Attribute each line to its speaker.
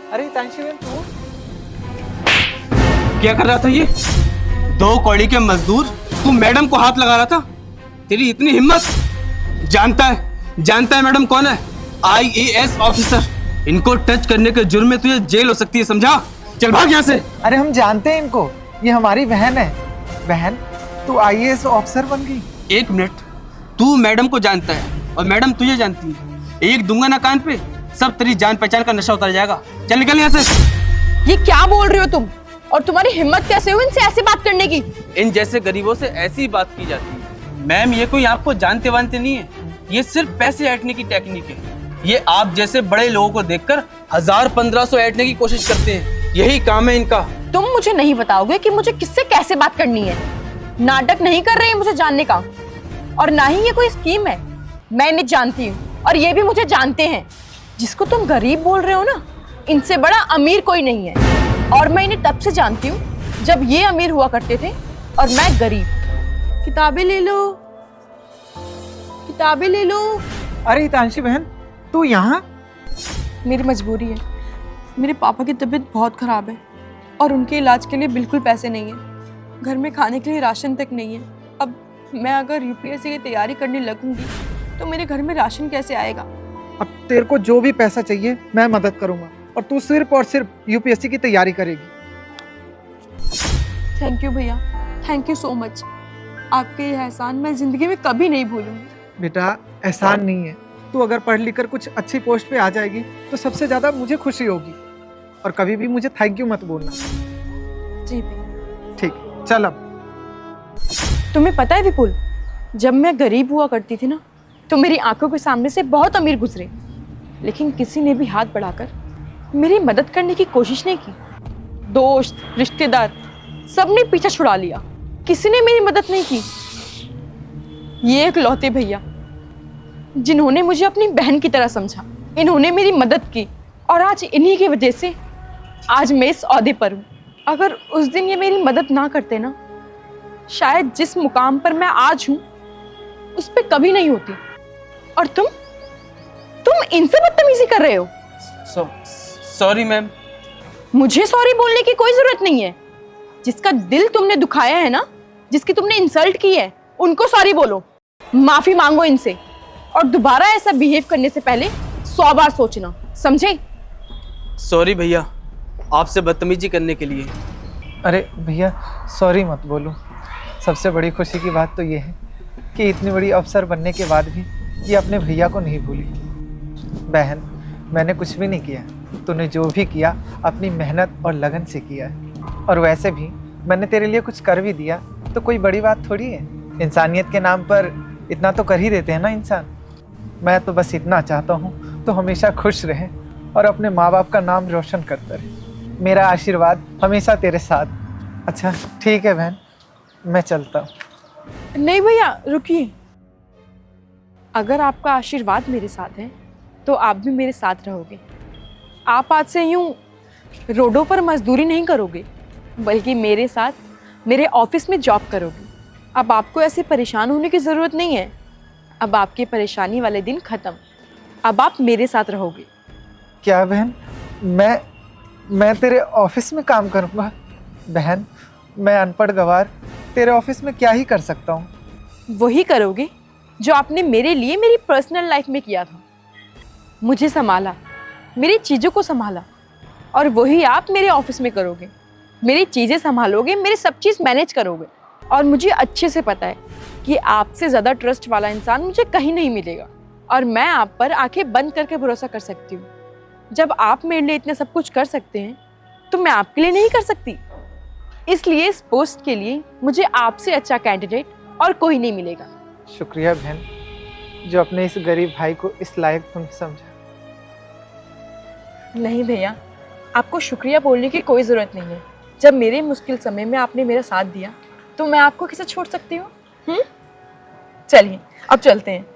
Speaker 1: अरे हितांशी बहन तू
Speaker 2: क्या कर रहा था ये? 2 कौड़ी के मजदूर, तू मैडम को हाथ लगा रहा था? तेरी इतनी हिम्मत! जानता है मैडम कौन है? IAS officer. इनको टच करने के जुर्म में तुझे जेल हो सकती है, समझा? चल भाग यहाँ से।
Speaker 1: अरे हम जानते हैं इनको, ये हमारी बहन है। बहन तू IAS ऑफिसर बन गई?
Speaker 2: 1 मिनट, तू मैडम को जानता है और मैडम तुझे जानती है। एक दूंगा ना कान पे, सब तेरी जान पहचान का नशा उतर जाएगा। चल निकल यहाँ से।
Speaker 3: ये क्या बोल रहे हो तुम? और तुम्हारी हिम्मत कैसे हुई इनसे ऐसी बात करने की?
Speaker 2: इन जैसे गरीबों से ऐसी बात की जाती है। मैम, ये कोई आपको जानते वानते नहीं है, ये सिर्फ पैसे ऐंठने की टेक्निक है। ये आप जैसे बड़े लोगों को देखकर 1000-1500 ऐंठने की कोशिश करते हैं, यही काम है इनका।
Speaker 3: तुम मुझे नहीं बताओगे कि मुझे किससे कैसे बात करनी है? नाटक नहीं कर रहे हैं मुझे जानने का, और ना ही ये कोई स्कीम है। मैं इन्हें जानती हूँ और ये भी मुझे जानते हैं। जिसको तुम गरीब बोल रहे हो ना, इनसे बड़ा अमीर कोई नहीं है। और मैं इन्हें तब से जानती हूँ जब ये अमीर हुआ करते थे और मैं गरीब। किताबें ले लो, किताबें ले लो।
Speaker 1: अरे हितांशी बहन तू यहाँ?
Speaker 3: मेरी मजबूरी है। मेरे पापा की तबीयत बहुत ख़राब है और उनके इलाज के लिए बिल्कुल पैसे नहीं है। घर में खाने के लिए राशन तक नहीं है। अब मैं अगर UPSC की तैयारी करने लगूंगी तो मेरे घर में राशन कैसे आएगा?
Speaker 1: अब तेरे को जो भी पैसा चाहिए मैं मदद करूंगा, और तू सिर्फ और सिर्फ UPSC की तैयारी करेगी।
Speaker 3: थैंक यू भैया, थैंक यू सो मच। आपके ये एहसान मैं ज़िंदगी में कभी नहीं भूलूंगी।
Speaker 1: बेटा एहसान नहीं है, तू अगर पढ़ लिख कर कुछ अच्छी पोस्ट पे आ जाएगी तो सबसे ज़्यादा मुझे खुशी होगी। और कभी भी मुझे थैंक यू मत बोलना।
Speaker 3: जी भैया।
Speaker 1: ठीक, चल अब।
Speaker 3: तुम्हें पता है विपुल, जब मैं गरीब हुआ करती थी ना, तो मेरी आंखों के सामने से बहुत अमीर गुजरे, लेकिन किसी ने भी हाथ बढ़ाकर मेरी मदद करने की कोशिश नहीं की। दोस्त, रिश्तेदार सबने पीछा छुड़ा लिया, किसी ने मेरी मदद नहीं की। ये एक लौते भैया जिन्होंने मुझे अपनी बहन की तरह समझा, इन्होंने मेरी मदद की, और आज इन्हीं की वजह से आज मैं इस ओहदे पर हूँ। अगर उस दिन ये मेरी मदद ना करते ना, शायद जिस मुकाम पर मैं आज हूँ उस पे कभी नहीं होती। और तुम इनसे बदतमीजी कर रहे हो।
Speaker 2: Sorry ma'am.
Speaker 3: मुझे सॉरी बोलने की कोई जरूरत नहीं है। जिसका दिल तुमने दुखाया है ना, जिसकी तुमने इंसल्ट की है, उनको सॉरी बोलो, माफी मांगो इनसे, और दोबारा ऐसा बिहेव करने से पहले 100 बार सोचना, समझे?
Speaker 2: सॉरी भैया, आपसे बदतमीजी करने के लिए।
Speaker 1: अरे भैया सॉरी मत बोलो। सबसे बड़ी खुशी की बात तो ये है कि इतनी बड़ी अफसर बनने के बाद भी ये अपने भैया को नहीं भूली। बहन, मैंने कुछ भी नहीं किया, तूने जो भी किया अपनी मेहनत और लगन से किया है। और वैसे भी मैंने तेरे लिए कुछ कर भी दिया तो कोई बड़ी बात थोड़ी है। इंसानियत के नाम पर इतना तो कर ही देते हैं ना इंसान। मैं तो बस इतना चाहता हूँ तो हमेशा खुश रहे और अपने माँ बाप का नाम रोशन करता रहे। मेरा आशीर्वाद हमेशा तेरे साथ। अच्छा ठीक है बहन, मैं चलता हूँ।
Speaker 3: नहीं भैया, रुकिए। अगर आपका आशीर्वाद मेरे साथ है तो आप भी मेरे साथ रहोगे। आप आज से यूं रोडों पर मजदूरी नहीं करोगे, बल्कि मेरे साथ मेरे ऑफिस में जॉब करोगे। अब आपको ऐसे परेशान होने की ज़रूरत नहीं है। अब आपकी परेशानी वाले दिन ख़त्म। अब आप मेरे साथ रहोगे।
Speaker 1: क्या बहन, मैं तेरे ऑफिस में काम करूँगा? बहन, मैं अनपढ़ गवार तेरे ऑफिस में क्या ही कर सकता हूँ?
Speaker 3: वही करोगे जो आपने मेरे लिए मेरी पर्सनल लाइफ में किया था। मुझे संभाला, मेरी चीज़ों को संभाला, और वही आप मेरे ऑफिस में करोगे। मेरी चीज़ें संभालोगे, मेरी सब चीज़ मैनेज करोगे। और मुझे अच्छे से पता है कि आपसे ज़्यादा ट्रस्ट वाला इंसान मुझे कहीं नहीं मिलेगा, और मैं आप पर आंखें बंद करके भरोसा कर सकती हूँ। जब आप मेरे लिए इतना सब कुछ कर सकते हैं तो मैं आपके लिए नहीं कर सकती। इसलिए इस पोस्ट के लिए मुझे आपसे अच्छा कैंडिडेट और कोई नहीं मिलेगा।
Speaker 1: शुक्रिया बहन, जो अपने इस गरीब भाई को इस लायक तुमने समझा।
Speaker 3: नहीं भैया, आपको शुक्रिया बोलने की कोई ज़रूरत नहीं है। जब मेरे मुश्किल समय में आपने मेरा साथ दिया तो मैं आपको कैसे छोड़ सकती हूँ? चलिए अब चलते हैं।